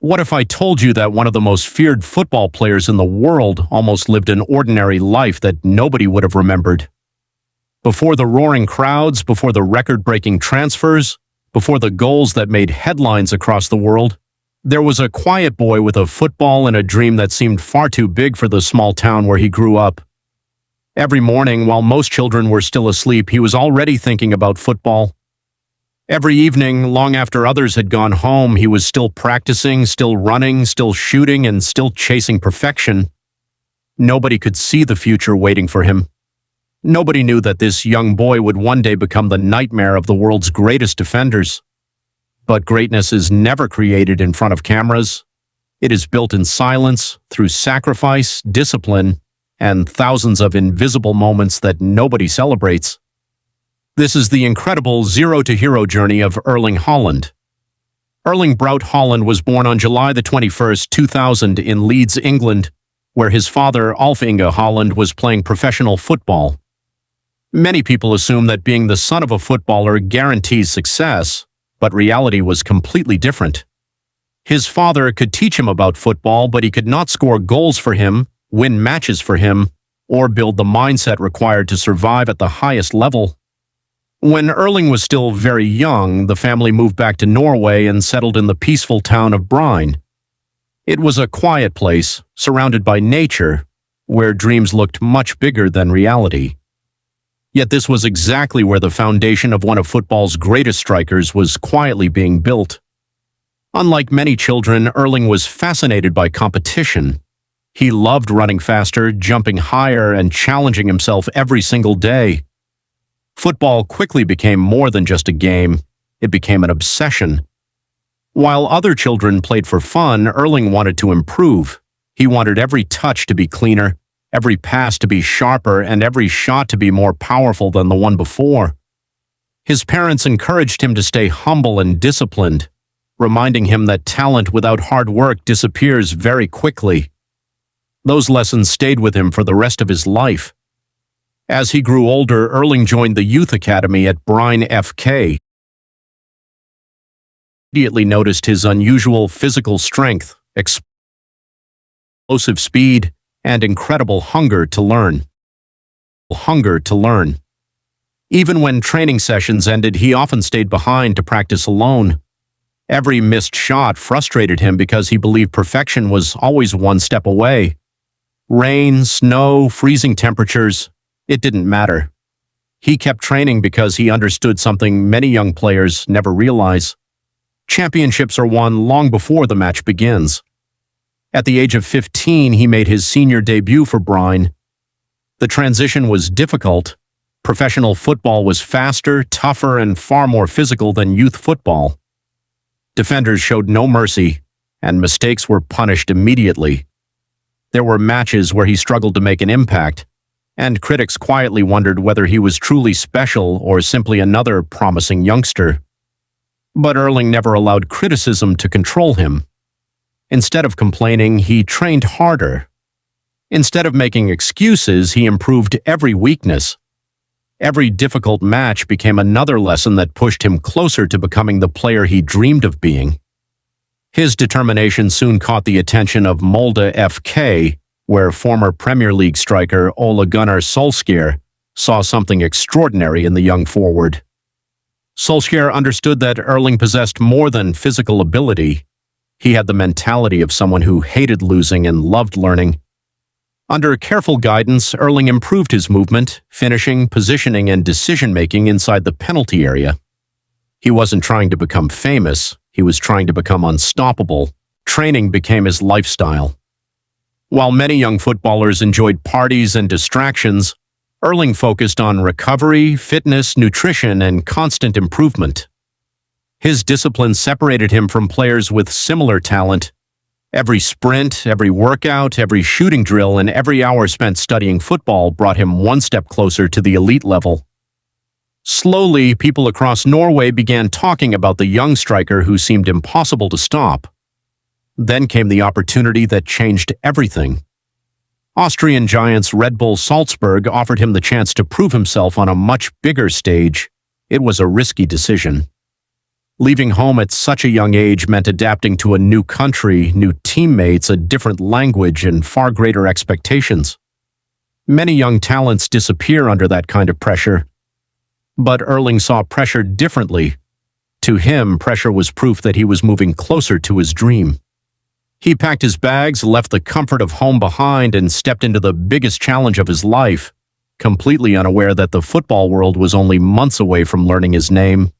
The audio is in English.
What if I told you that one of the most feared football players in the world almost lived an ordinary life that nobody would have remembered? Before the roaring crowds, before the record-breaking transfers, before the goals that made headlines across the world, there was a quiet boy with a football and a dream that seemed far too big for the small town where he grew up. Every morning, while most children were still asleep, he was already thinking about football. Every evening, long after others had gone home, he was still practicing, still running, still shooting, and still chasing perfection. Nobody could see the future waiting for him. Nobody knew that this young boy would one day become the nightmare of the world's greatest defenders. But greatness is never created in front of cameras. It is built in silence, through sacrifice, discipline, and thousands of invisible moments that nobody celebrates. This is the incredible zero-to-hero journey of Erling Haland. Erling Braut Haland was born on July the 21st, 2000 in Leeds, England, where his father, Alf-Inge Haland, was playing professional football. Many people assume that being the son of a footballer guarantees success, but reality was completely different. His father could teach him about football, but he could not score goals for him, win matches for him, or build the mindset required to survive at the highest level. When Erling was still very young, the family moved back to Norway and settled in the peaceful town of Bryne. It was a quiet place, surrounded by nature, where dreams looked much bigger than reality. Yet this was exactly where the foundation of one of football's greatest strikers was quietly being built. Unlike many children, Erling was fascinated by competition. He loved running faster, jumping higher, and challenging himself every single day. Football quickly became more than just a game. It became an obsession. While other children played for fun, Erling wanted to improve. He wanted every touch to be cleaner, every pass to be sharper, and every shot to be more powerful than the one before. His parents encouraged him to stay humble and disciplined, reminding him that talent without hard work disappears very quickly. Those lessons stayed with him for the rest of his life. As he grew older, Erling joined the youth academy at Bryne FK. Immediately noticed his unusual physical strength, explosive speed, and incredible hunger to learn. Even when training sessions ended, he often stayed behind to practice alone. Every missed shot frustrated him because he believed perfection was always one step away. Rain, snow, freezing temperatures, it didn't matter. He kept training because he understood something many young players never realize. Championships are won long before the match begins. At the age of 15, he made his senior debut for Bryne. The transition was difficult. Professional football was faster, tougher, and far more physical than youth football. Defenders showed no mercy, and mistakes were punished immediately. There were matches where he struggled to make an impact, and critics quietly wondered whether he was truly special or simply another promising youngster. But Erling never allowed criticism to control him. Instead of complaining, he trained harder. Instead of making excuses, he improved every weakness. Every difficult match became another lesson that pushed him closer to becoming the player he dreamed of being. His determination soon caught the attention of Molde FK, where former Premier League striker Ole Gunnar Solskjaer saw something extraordinary in the young forward. Solskjaer understood that Erling possessed more than physical ability. He had the mentality of someone who hated losing and loved learning. Under careful guidance, Erling improved his movement, finishing, positioning, and decision-making inside the penalty area. He wasn't trying to become famous, he was trying to become unstoppable. Training became his lifestyle. While many young footballers enjoyed parties and distractions, Erling focused on recovery, fitness, nutrition, and constant improvement. His discipline separated him from players with similar talent. Every sprint, every workout, every shooting drill, and every hour spent studying football brought him one step closer to the elite level. Slowly, people across Norway began talking about the young striker who seemed impossible to stop. Then came the opportunity that changed everything. Austrian giants Red Bull Salzburg offered him the chance to prove himself on a much bigger stage. It was a risky decision. Leaving home at such a young age meant adapting to a new country, new teammates, a different language, and far greater expectations. Many young talents disappear under that kind of pressure. But Erling saw pressure differently. To him, pressure was proof that he was moving closer to his dream. He packed his bags, left the comfort of home behind, and stepped into the biggest challenge of his life, completely unaware that the football world was only months away from learning his name,